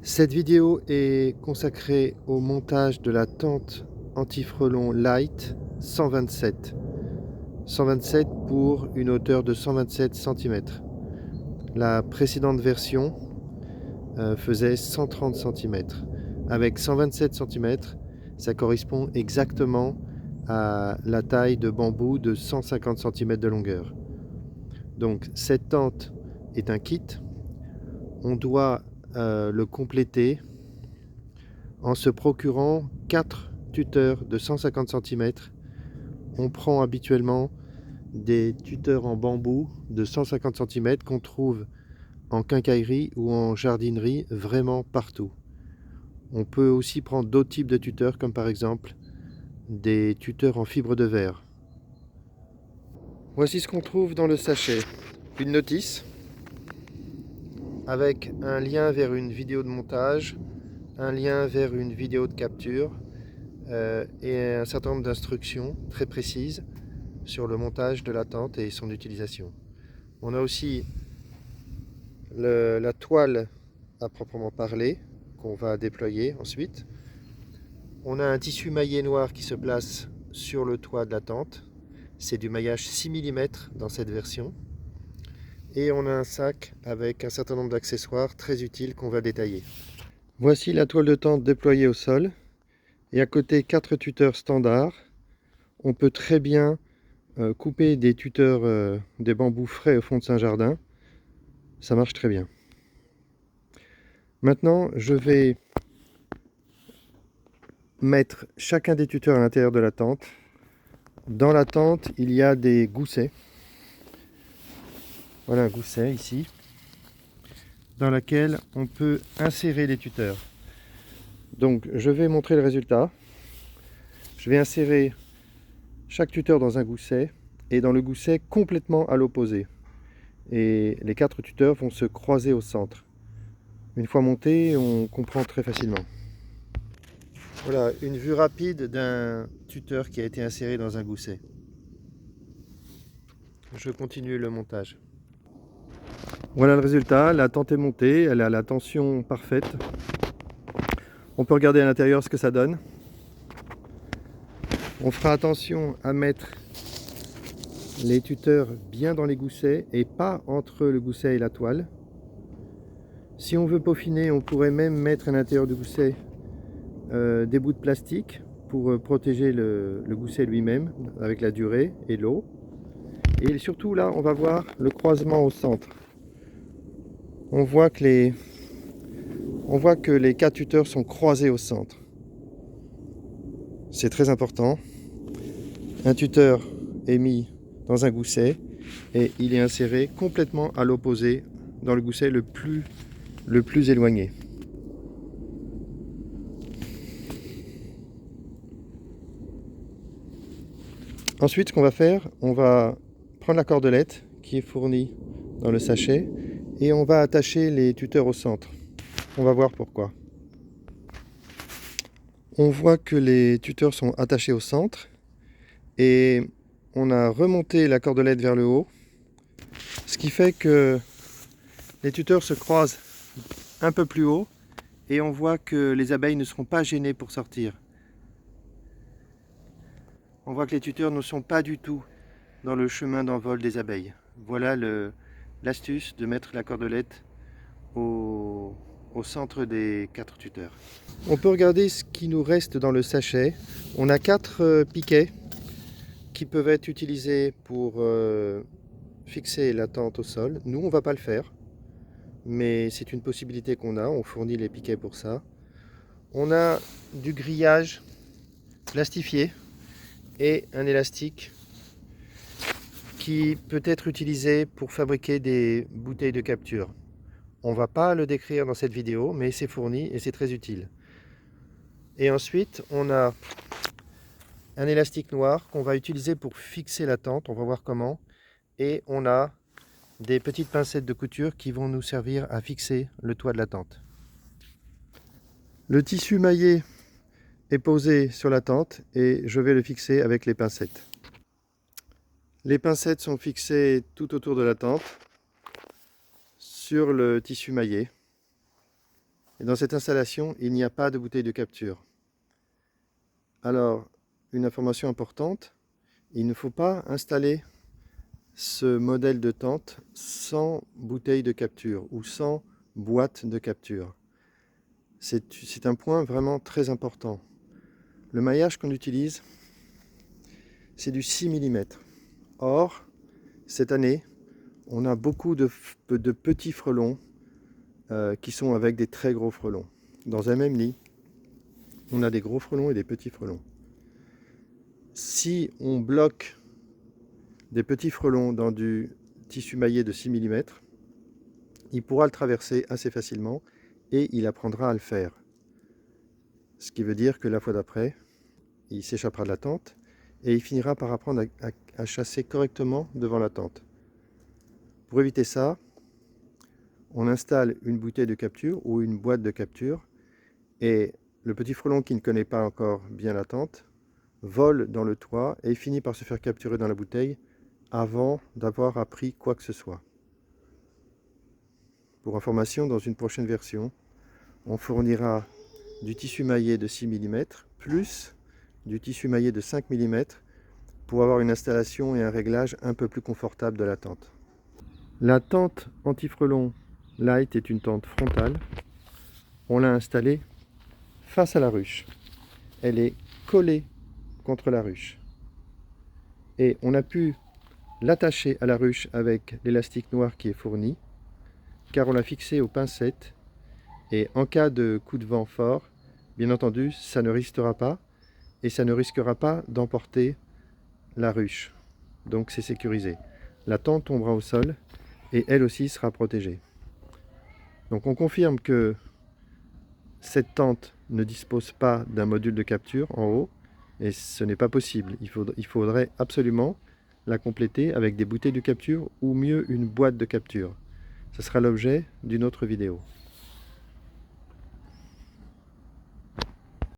Cette vidéo est consacrée au montage de la tente anti-frelon Light 127. 127 pour une hauteur de 127 cm. La précédente version faisait 130 cm. Avec 127 cm, ça correspond exactement à la taille de bambou de 150 cm de longueur. Donc cette tente est un kit. On doit le compléter en se procurant 4 tuteurs de 150 cm. On prend habituellement des tuteurs en bambou de 150 cm qu'on trouve en quincaillerie ou en jardinerie vraiment partout. On peut aussi prendre d'autres types de tuteurs comme par exemple des tuteurs en fibre de verre. Voici ce qu'on trouve dans le sachet. Une notice avec un lien vers une vidéo de montage, un lien vers une vidéo de capture et un certain nombre d'instructions très précises sur le montage de la tente et son utilisation. On a aussi la toile à proprement parler qu'on va déployer ensuite. On a un tissu maillé noir qui se place sur le toit de la tente. C'est du maillage 6 mm dans cette version. Et on a un sac avec un certain nombre d'accessoires très utiles qu'on va détailler. Voici la toile de tente déployée au sol. Et à côté, 4 tuteurs standards. On peut très bien couper des tuteurs des bambous frais au fond de Saint-Jardin. Ça marche très bien. Maintenant, je vais mettre chacun des tuteurs à l'intérieur de la tente. Dans la tente, il y a des goussets. Voilà un gousset ici, dans lequel on peut insérer les tuteurs. Donc, je vais montrer le résultat. Je vais insérer chaque tuteur dans un gousset et dans le gousset complètement à l'opposé. Et les 4 tuteurs vont se croiser au centre. Une fois monté, on comprend très facilement. Voilà, une vue rapide d'un tuteur qui a été inséré dans un gousset. Je continue le montage. Voilà le résultat, la tente est montée, elle a la tension parfaite. On peut regarder à l'intérieur ce que ça donne. On fera attention à mettre les tuteurs bien dans les goussets et pas entre le gousset et la toile. Si on veut peaufiner, on pourrait même mettre à l'intérieur du gousset des bouts de plastique pour protéger le gousset lui-même avec la durée et l'eau. Et surtout là, on va voir le croisement au centre. On voit que les 4 tuteurs sont croisés au centre. C'est très important. Un tuteur est mis dans un gousset et il est inséré complètement à l'opposé dans le gousset le plus éloigné. Ensuite, ce qu'on va faire, on va prendre la cordelette qui est fournie dans le sachet et on va attacher les tuteurs au centre. On va voir pourquoi. On voit que les tuteurs sont attachés au centre et on a remonté la cordelette vers le haut, ce qui fait que les tuteurs se croisent un peu plus haut et on voit que les abeilles ne seront pas gênées pour sortir. On voit que les tuteurs ne sont pas du tout dans le chemin d'envol des abeilles. Voilà l'astuce de mettre la cordelette au centre des 4 tuteurs. On peut regarder ce qui nous reste dans le sachet. On a 4 piquets qui peuvent être utilisés pour fixer la tente au sol. Nous, on ne va pas le faire, mais c'est une possibilité qu'on a. On fournit les piquets pour ça. On a du grillage plastifié et un élastique qui peut être utilisé pour fabriquer des bouteilles de capture. On ne va pas le décrire dans cette vidéo, mais c'est fourni et c'est très utile. Et ensuite, on a un élastique noir qu'on va utiliser pour fixer la tente, on va voir comment. Et on a des petites pincettes de couture qui vont nous servir à fixer le toit de la tente. Le tissu maillé est posé sur la tente et je vais le fixer avec les pincettes. Les pincettes sont fixées tout autour de la tente sur le tissu maillé. Et dans cette installation, il n'y a pas de bouteille de capture. Alors, une information importante, il ne faut pas installer ce modèle de tente sans bouteille de capture ou sans boîte de capture. C'est un point vraiment très important. Le maillage qu'on utilise, c'est du 6 mm. Or, cette année, on a beaucoup de petits frelons qui sont avec des très gros frelons. Dans un même nid, on a des gros frelons et des petits frelons. Si on bloque des petits frelons dans du tissu maillé de 6 mm, il pourra le traverser assez facilement et il apprendra à le faire. Ce qui veut dire que la fois d'après, il s'échappera de la tente et il finira par apprendre à chasser correctement devant la tente. Pour éviter ça, on installe une bouteille de capture ou une boîte de capture et le petit frelon qui ne connaît pas encore bien la tente vole dans le toit et finit par se faire capturer dans la bouteille avant d'avoir appris quoi que ce soit. Pour information, dans une prochaine version, on fournira du tissu maillé de 6 mm plus du tissu maillé de 5 mm pour avoir une installation et un réglage un peu plus confortable de la tente. La tente anti-frelon Light est une tente frontale. On l'a installée face à la ruche. Elle est collée contre la ruche. Et on a pu l'attacher à la ruche avec l'élastique noir qui est fourni, car on l'a fixé aux pincettes. Et en cas de coup de vent fort, bien entendu, ça ne ristera pas et ça ne risquera pas d'emporter la ruche. Donc c'est sécurisé. La tente tombera au sol et elle aussi sera protégée. Donc on confirme que cette tente ne dispose pas d'un module de capture en haut et ce n'est pas possible. Il faudrait absolument la compléter avec des bouteilles de capture ou mieux une boîte de capture. Ce sera l'objet d'une autre vidéo.